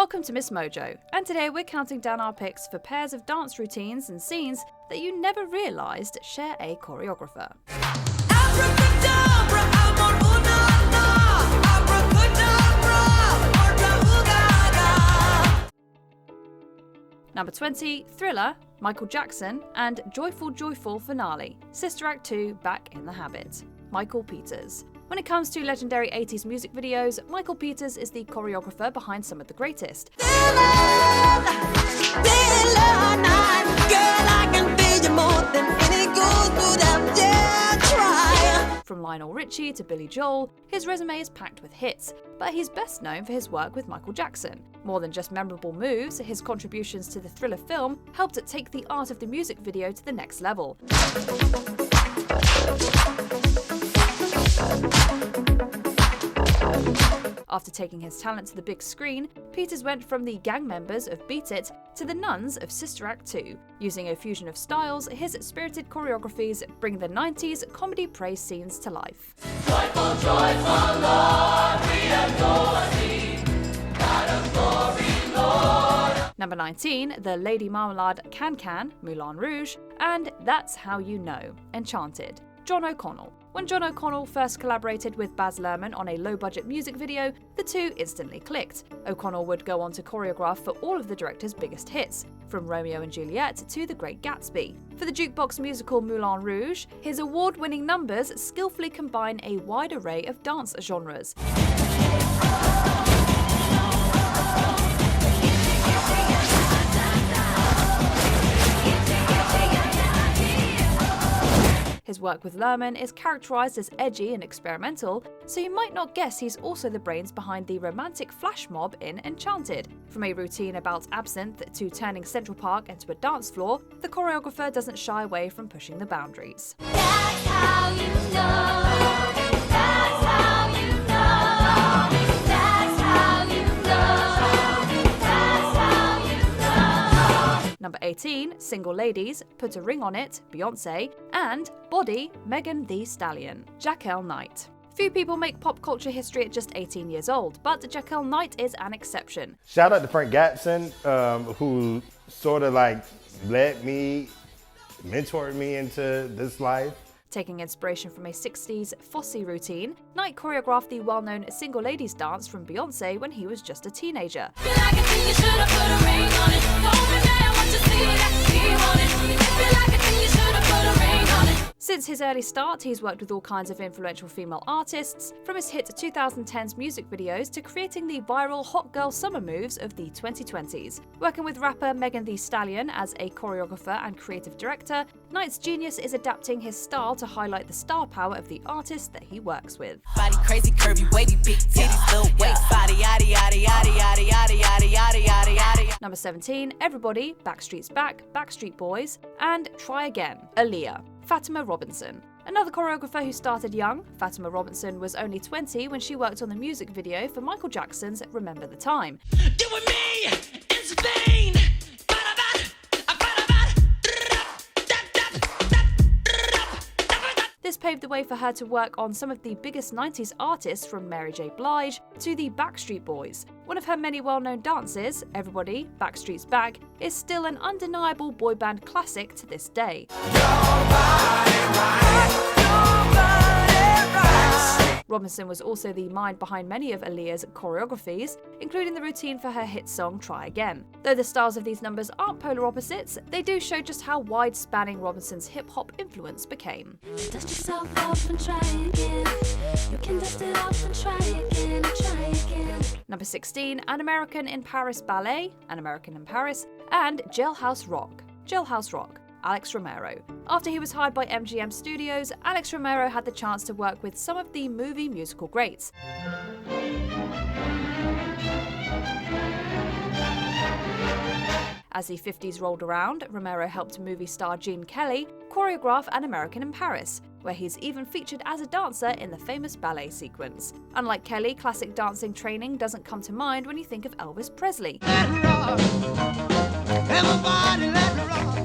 Welcome to MsMojo, and today we're counting down our picks for pairs of dance routines and scenes that you never realised share a choreographer. Number 20, Thriller, Michael Jackson, and Joyful Joyful Finale, Sister Act 2, Back in the Habit, Michael Peters. When it comes to legendary 80s music videos, Michael Peters is the choreographer behind some of the greatest. From Lionel Richie to Billy Joel, his resume is packed with hits, but he's best known for his work with Michael Jackson. More than just memorable moves, his contributions to the Thriller film helped it take the art of the music video to the next level. After taking his talent to the big screen, Peters went from the gang members of Beat It to the nuns of Sister Act 2. Using a fusion of styles, his spirited choreographies bring the 90s comedy praise scenes to life. Joyful, joyful Lord, we adore thee. God of glory, Lord. Number 19, the Lady Marmalade Can, Moulin Rouge, and That's How You Know, Enchanted, John O'Connell. When John O'Connell first collaborated with Baz Luhrmann on a low-budget music video, the two instantly clicked. O'Connell would go on to choreograph for all of the director's biggest hits, from Romeo and Juliet to The Great Gatsby. For the jukebox musical Moulin Rouge, his award-winning numbers skillfully combine a wide array of dance genres. His work with Luhrmann is characterised as edgy and experimental, so you might not guess he's also the brains behind the romantic flash mob in Enchanted. From a routine about absinthe to turning Central Park into a dance floor, the choreographer doesn't shy away from pushing the boundaries. That's how you know. That's how you know. That's how you know. That's how you know. Number 18, Single Ladies, Put a Ring on It, Beyonce, and Body, Meghan the Stallion, Jaquel Knight. Few people make pop culture history at just 18 years old, but Jaquel Knight is an exception. Shout out to Frank Gatson, who sort of like mentored me into this life. Taking inspiration from a 60s Fosse routine, Knight choreographed the well-known Single Ladies dance from Beyonce when he was just a teenager. Since his early start, he's worked with all kinds of influential female artists, from his hit 2010s music videos to creating the viral hot girl summer moves of the 2020s. Working with rapper Meghan the Stallion as a choreographer and creative director, Knight's genius is adapting his style to highlight the star power of the artist that he works with. Body crazy, curvy, wavy, big titties, little waist, body, yada, yada, yada, yada, yada, yada, yada, yada, yada. Number 17, Everybody, Backstreet's Back, Backstreet Boys, and Try Again, Aaliyah, Fatima Robinson. Another choreographer who started young, Fatima Robinson was only 20 when she worked on the music video for Michael Jackson's Remember the Time. You and me in Spain. This paved the way for her to work on some of the biggest 90s artists, from Mary J. Blige to the Backstreet Boys. One of her many well-known dances, Everybody, Backstreet's Back, is still an undeniable boy band classic to this day. Robinson was also the mind behind many of Aaliyah's choreographies, including the routine for her hit song Try Again. Though the styles of these numbers aren't polar opposites, they do show just how wide-spanning Robinson's hip-hop influence became. Dust yourself off and try again. You can dust it off and try again, try again. Number 16, An American in Paris Ballet, An American in Paris, and Jailhouse Rock, Jailhouse Rock, Alex Romero. After he was hired by MGM Studios, Alex Romero had the chance to work with some of the movie musical greats. As the 50s rolled around, Romero helped movie star Gene Kelly choreograph An American in Paris, where he's even featured as a dancer in the famous ballet sequence. Unlike Kelly, classic dancing training doesn't come to mind when you think of Elvis Presley. Everybody let me rock.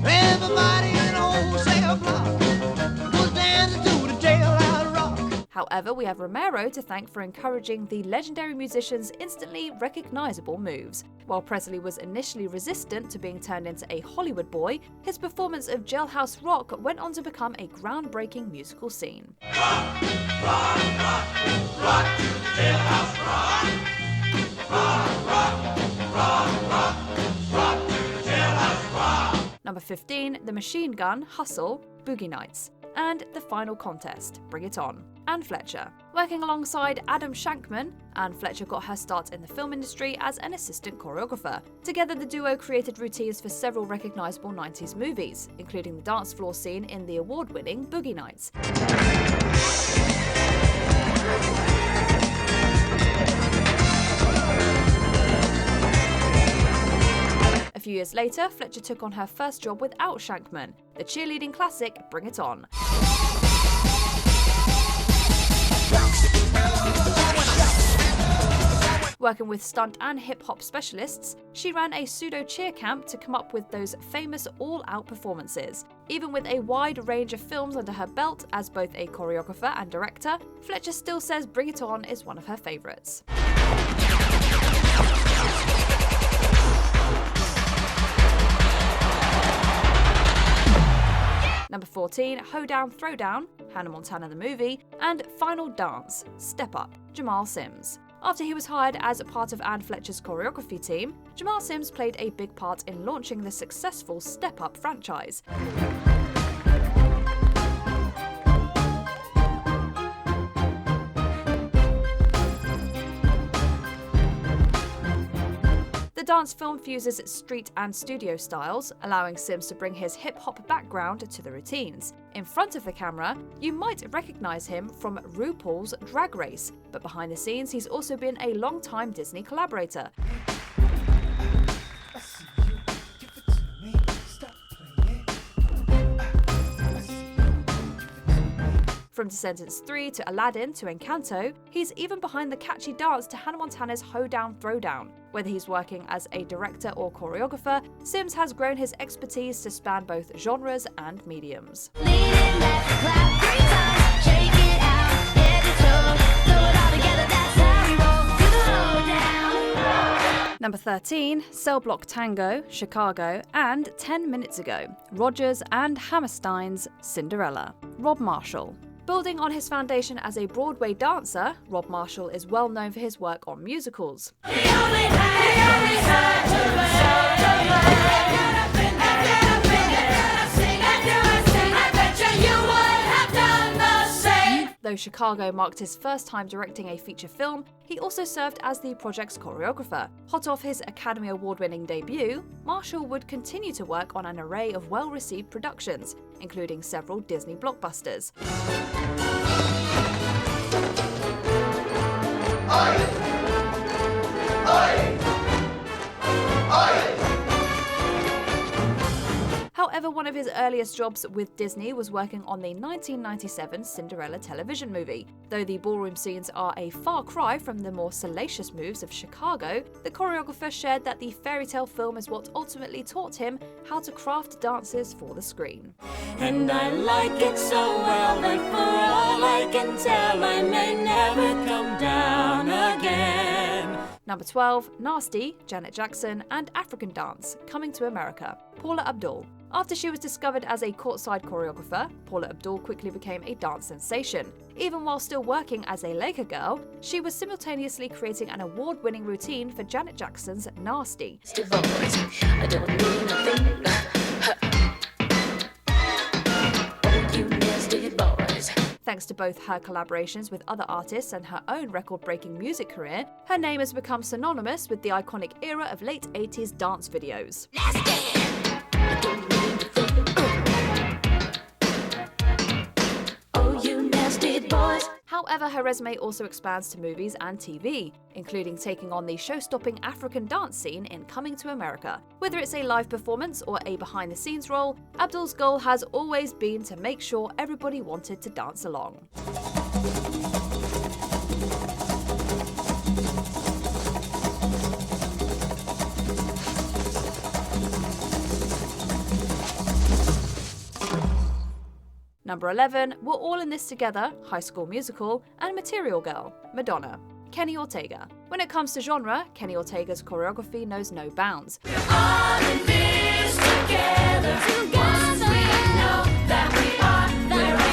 Everybody in the whole cell block was dancing to the jailhouse rock. However, we have Romero to thank for encouraging the legendary musician's instantly recognizable moves. While Presley was initially resistant to being turned into a Hollywood boy, his performance of Jailhouse Rock went on to become a groundbreaking musical scene. Rock, rock, rock, rock to the jailhouse rock. Rock, rock, rock, rock, rock to the jailhouse rock. Number 15, The Machine Gun, Hustle, Boogie Nights. And The Final Contest, Bring It On, Anne Fletcher. Working alongside Adam Shankman, Anne Fletcher got her start in the film industry as an assistant choreographer. Together, the duo created routines for several recognizable 90s movies, including the dance floor scene in the award-winning Boogie Nights. A few years later, Fletcher took on her first job without Shankman, the cheerleading classic Bring It On. Working with stunt and hip-hop specialists, she ran a pseudo-cheer camp to come up with those famous all-out performances. Even with a wide range of films under her belt as both a choreographer and director, Fletcher still says Bring It On is one of her favourites. Number 14, Hoedown Throwdown, Hannah Montana the Movie, and Final Dance, Step Up, Jamal Sims. After he was hired as a part of Anne Fletcher's choreography team, Jamal Sims played a big part in launching the successful Step Up franchise. The dance film fuses street and studio styles, allowing Sims to bring his hip-hop background to the routines. In front of the camera, you might recognize him from RuPaul's Drag Race, but behind the scenes he's also been a long-time Disney collaborator. From Descendants 3 to Aladdin to Encanto, he's even behind the catchy dance to Hannah Montana's Hoedown Throwdown. Whether he's working as a director or choreographer, Sims has grown his expertise to span both genres and mediums. Number 13, Cell Block Tango, Chicago, and 10 Minutes Ago, Rodgers and Hammerstein's Cinderella. Rob Marshall. Building on his foundation as a Broadway dancer, Rob Marshall is well known for his work on musicals. Though Chicago marked his first time directing a feature film, he also served as the project's choreographer. Hot off his Academy Award-winning debut, Marshall would continue to work on an array of well-received productions, including several Disney blockbusters. However, one of his earliest jobs with Disney was working on the 1997 Cinderella television movie. Though the ballroom scenes are a far cry from the more salacious moves of Chicago, the choreographer shared that the fairy tale film is what ultimately taught him how to craft dances for the screen. And I like it so well that for all I can tell, I may never come down again. Number 12, Nasty, Janet Jackson, and African Dance, Coming to America, Paula Abdul. After she was discovered as a courtside choreographer, Paula Abdul quickly became a dance sensation. Even while still working as a Laker girl, she was simultaneously creating an award-winning routine for Janet Jackson's Nasty. I don't need nothing. Oh, you nasty boys. Thanks to both her collaborations with other artists and her own record-breaking music career, her name has become synonymous with the iconic era of late 80s dance videos. Oh, you nasty boys. However, her resume also expands to movies and TV, including taking on the show-stopping African dance scene in Coming to America. Whether it's a live performance or a behind-the-scenes role, Abdul's goal has always been to make sure everybody wanted to dance along. Number 11, We're All in This Together, High School Musical, and Material Girl, Madonna. Kenny Ortega. When it comes to genre, Kenny Ortega's choreography knows no bounds. All in this together. Once we know that we are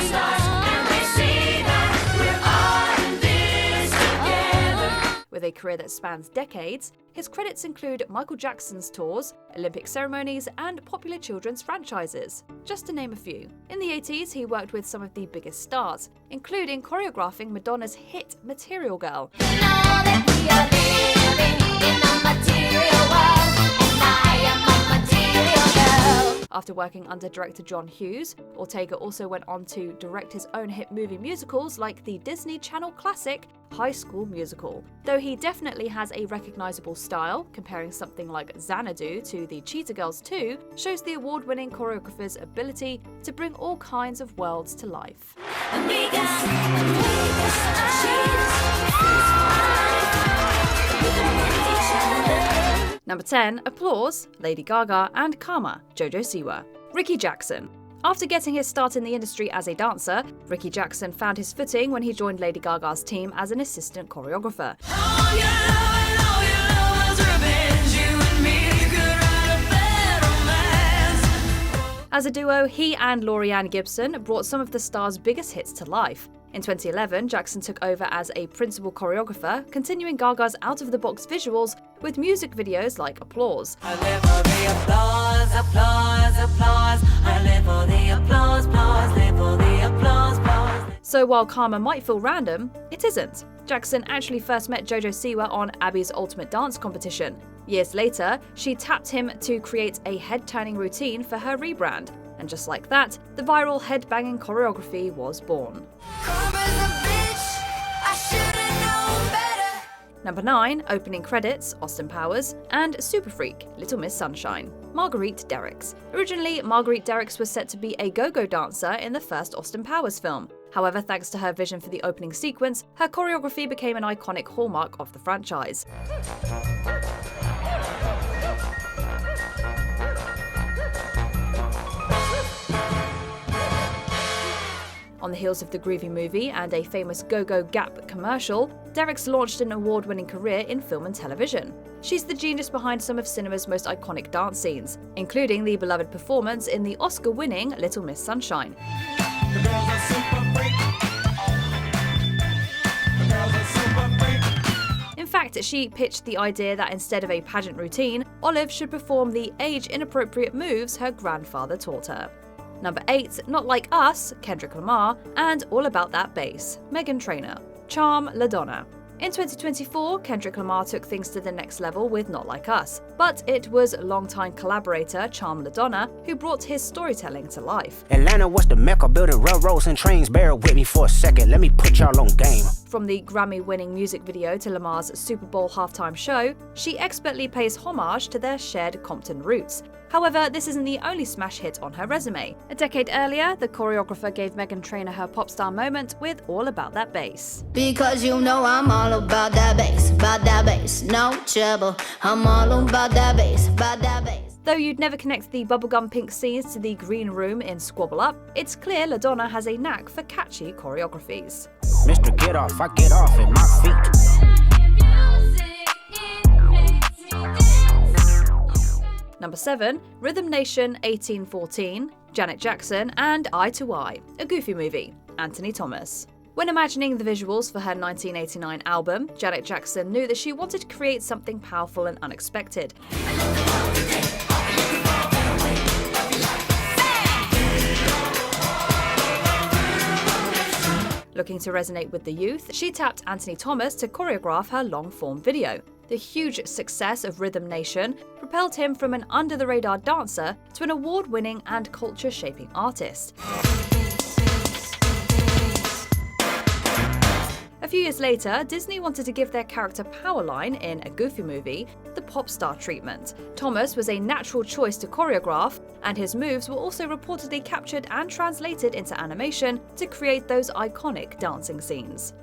stars, and we see that we're all in this together. With a career that spans decades, his credits include Michael Jackson's tours, Olympic ceremonies, and popular children's franchises, just to name a few. In the 80s, he worked with some of the biggest stars, including choreographing Madonna's hit Material Girl. You know that we are living in a material world, and I am a material girl. After working under director John Hughes, Ortega also went on to direct his own hit movie musicals like the Disney Channel classic High School Musical. Though he definitely has a recognizable style, comparing something like Xanadu to the Cheetah Girls 2 shows the award-winning choreographer's ability to bring all kinds of worlds to life. Number 10, Applause, Lady Gaga, and Karma, Jojo Siwa. Ricky Jackson. After getting his start in the industry as a dancer, Ricky Jackson found his footing when he joined Lady Gaga's team as an assistant choreographer. As a duo, he and Laurieann Gibson brought some of the star's biggest hits to life. In 2011, Jackson took over as a principal choreographer, continuing Gaga's out-of-the-box visuals with music videos like Applause. I live for the applause, applause, applause. I live for the applause, applause, live for the applause, applause. So while Karma might feel random, it isn't. Jackson actually first met Jojo Siwa on Abby's Ultimate Dance competition. Years later, she tapped him to create a head-turning routine for her rebrand. And just like that, the viral head-banging choreography was born. Number 9, opening credits, Austin Powers, and Super Freak, Little Miss Sunshine, Marguerite Derricks. Originally, Marguerite Derricks was set to be a go-go dancer in the first Austin Powers film. However, thanks to her vision for the opening sequence, her choreography became an iconic hallmark of the franchise. On the heels of the Groovy movie and a famous Go-Go Gap commercial, Derricks launched an award-winning career in film and television. She's the genius behind some of cinema's most iconic dance scenes, including the beloved performance in the Oscar-winning Little Miss Sunshine. In fact, she pitched the idea that instead of a pageant routine, Olive should perform the age-inappropriate moves her grandfather taught her. Number 8, Not Like Us, Kendrick Lamar, and All About That Bass, Meghan Trainor, Charm LaDonna. In 2024, Kendrick Lamar took things to the next level with Not Like Us, but it was longtime collaborator Charm LaDonna who brought his storytelling to life. Atlanta was the mecca, building railroads and trains. Bear with me for a second, let me put y'all on game. From the Grammy-winning music video to Lamar's Super Bowl halftime show, she expertly pays homage to their shared Compton roots. However, this isn't the only smash hit on her resume. A decade earlier, the choreographer gave Meghan Trainor her pop star moment with All About That Bass. Because you know I'm all about that bass, no trouble. I'm all about that bass, Though you'd never connect the bubblegum pink scenes to the green room in Squabble Up, it's clear LaDonna has a knack for catchy choreographies. Mr. Get Off, I get off at my feet. Number 7, Rhythm Nation 1814, Janet Jackson, and Eye to Eye, a Goofy movie, Anthony Thomas. When imagining the visuals for her 1989 album, Janet Jackson knew that she wanted to create something powerful and unexpected. Looking to resonate with the youth, she tapped Anthony Thomas to choreograph her long-form video. The huge success of Rhythm Nation propelled him from an under-the-radar dancer to an award-winning and culture-shaping artist. A few years later, Disney wanted to give their character Powerline in a Goofy movie the pop star treatment. Thomas was a natural choice to choreograph, and his moves were also reportedly captured and translated into animation to create those iconic dancing scenes.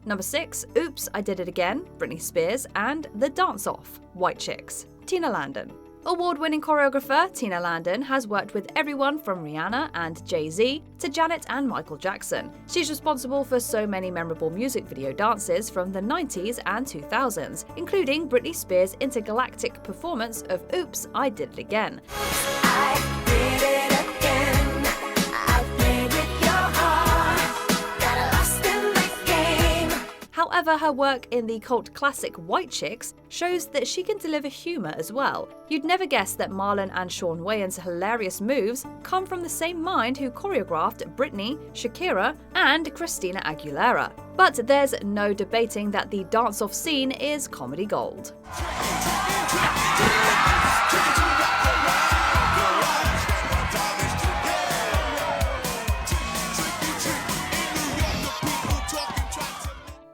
Number 6, Oops, I Did It Again, Britney Spears, and The Dance Off, White Chicks, Tina Landon. Award-winning choreographer Tina Landon has worked with everyone from Rihanna and Jay-Z to Janet and Michael Jackson. She's responsible for so many memorable music video dances from the 90s and 2000s, including Britney Spears' intergalactic performance of Oops, I Did It Again. I did it again. I played with your heart. Got lost in the game. However, her work in the cult classic White Chicks shows that she can deliver humour as well. You'd never guess that Marlon and Shawn Wayans' hilarious moves come from the same mind who choreographed Britney, Shakira, and Christina Aguilera. But there's no debating that the dance-off scene is comedy gold.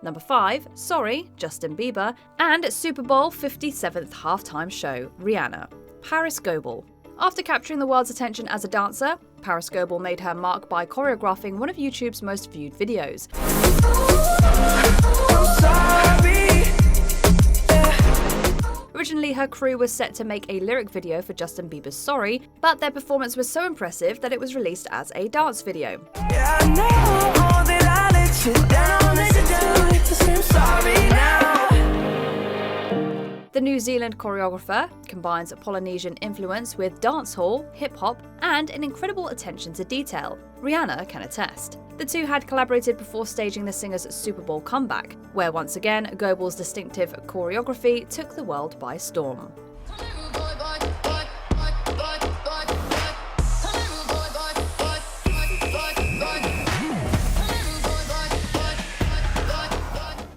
Number 5, Sorry, Justin Bieber, and Super Bowl 57th halftime show, Rihanna, Paris Goebel. After capturing the world's attention as a dancer, Paris Goebel made her mark by choreographing one of YouTube's most viewed videos. Originally, her crew was set to make a lyric video for Justin Bieber's Sorry, but their performance was so impressive that it was released as a dance video. Yeah, I know that I let you down, let you do it to seem sorry now. The New Zealand choreographer combines Polynesian influence with dancehall, hip-hop, and an incredible attention to detail. Rihanna can attest. The two had collaborated before staging the singer's Super Bowl comeback, where once again, Goebel's distinctive choreography took the world by storm.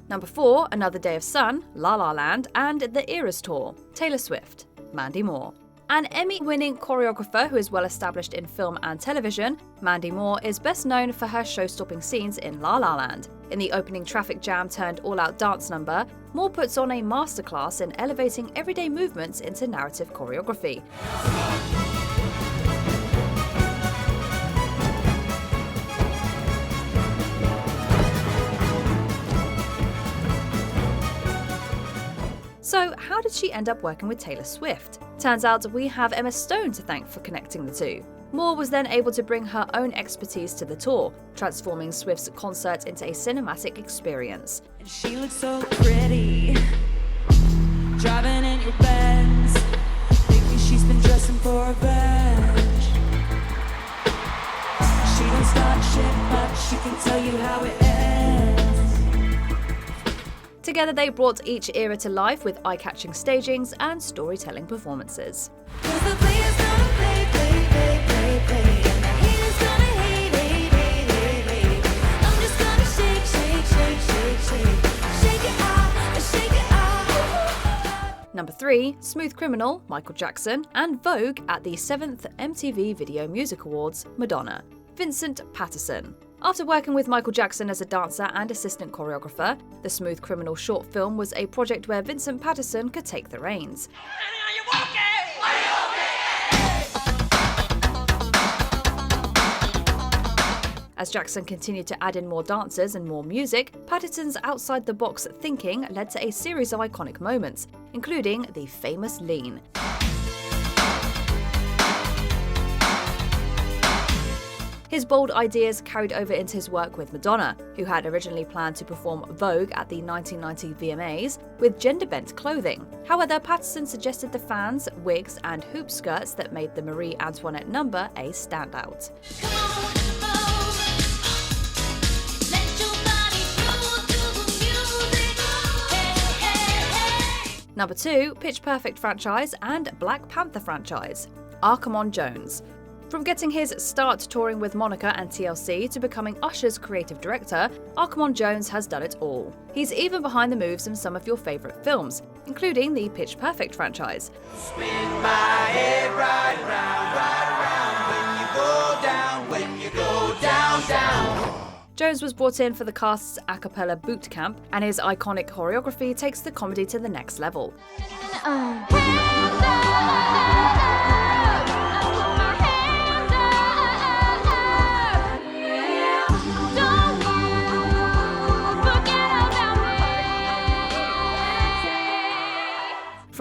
Number 4, Another Day of Sun, La La Land, and The Eras Tour, Taylor Swift, Mandy Moore. An Emmy-winning choreographer who is well established in film and television, Mandy Moore is best known for her show-stopping scenes in La La Land. In the opening traffic jam turned all-out dance number, Moore puts on a masterclass in elevating everyday movements into narrative choreography. So, how did she end up working with Taylor Swift? Turns out we have Emma Stone to thank for connecting the two. Moore was then able to bring her own expertise to the tour, transforming Swift's concert into a cinematic experience. And she looks so pretty, driving in your Benz, thinking she's been dressing for revenge. She don't start shit, but she can tell you how it ends. Together they brought each era to life with eye-catching stagings and storytelling performances. 'Cause the players gonna play, play, play, play, play, and the haters gonna hate, hate, hate, hate, hate. I'm just gonna shake, shake, shake, shake, shake, shake it out, shake it out. Number 3, Smooth Criminal, Michael Jackson, and Vogue at the 7th MTV Video Music Awards, Madonna, Vincent Pattison. After working with Michael Jackson as a dancer and assistant choreographer, the Smooth Criminal short film was a project where Vincent Pattison could take the reins. As Jackson continued to add in more dancers and more music, Patterson's outside-the-box thinking led to a series of iconic moments, including the famous lean. His bold ideas carried over into his work with Madonna, who had originally planned to perform Vogue at the 1990 VMAs with gender-bent clothing. However, Patterson suggested the fans, wigs, and hoop skirts that made the Marie Antoinette number a standout. Number 2, Pitch Perfect franchise and Black Panther franchise, Arkamon Jones. From getting his start touring with Monica and TLC to becoming Usher's creative director, Arkamon Jones has done it all. He's even behind the moves in some of your favourite films, including the Pitch Perfect franchise. Spin my head right around when you go down, down. Jones was brought in for the cast's a cappella boot camp, and his iconic choreography takes the comedy to the next level.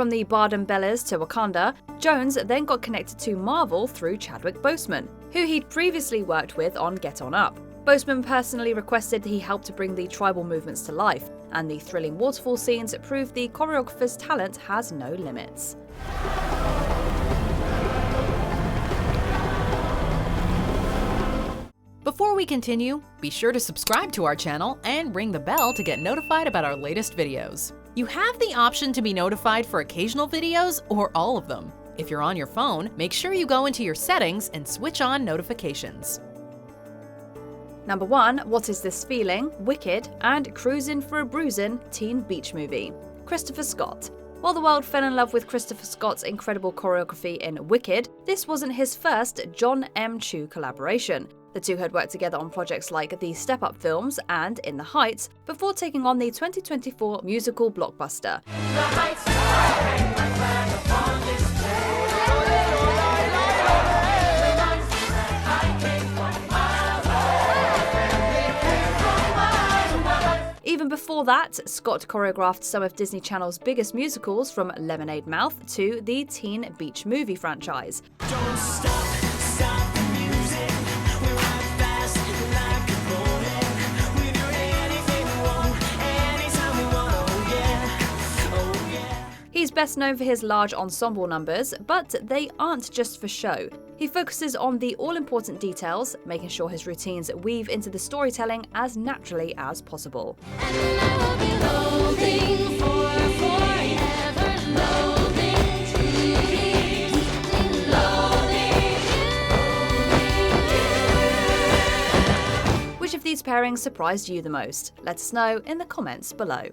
from the Bardem Bellas to Wakanda, Jones then got connected to Marvel through Chadwick Boseman, who he'd previously worked with on Get On Up. Boseman personally requested he help to bring the tribal movements to life, and the thrilling waterfall scenes proved the choreographer's talent has no limits. Before we continue, be sure to subscribe to our channel and ring the bell to get notified about our latest videos. You have the option to be notified for occasional videos or all of them. If you're on your phone, make sure you go into your settings and switch on notifications. Number 1, What Is This Feeling, Wicked, and Cruisin' for a Bruisin' teen beach movie. Christopher Scott. While the world fell in love with Christopher Scott's incredible choreography in Wicked, this wasn't his first John M. Chu collaboration. The two had worked together on projects like the Step Up films and In the Heights before taking on the 2024 musical blockbuster. Even before that, Scott choreographed some of Disney Channel's biggest musicals, from Lemonade Mouth to the teen beach movie franchise. Don't stop, stop the music. We ride fast like a bullet. We do anything we want, anytime we want. Oh yeah, oh yeah. He's best known for his large ensemble numbers, but they aren't just for show. He focuses on the all-important details, making sure his routines weave into the storytelling as naturally as possible. And I will be loathing for forever, loathing to loathing. Which of these pairings surprised you the most? Let us know in the comments below.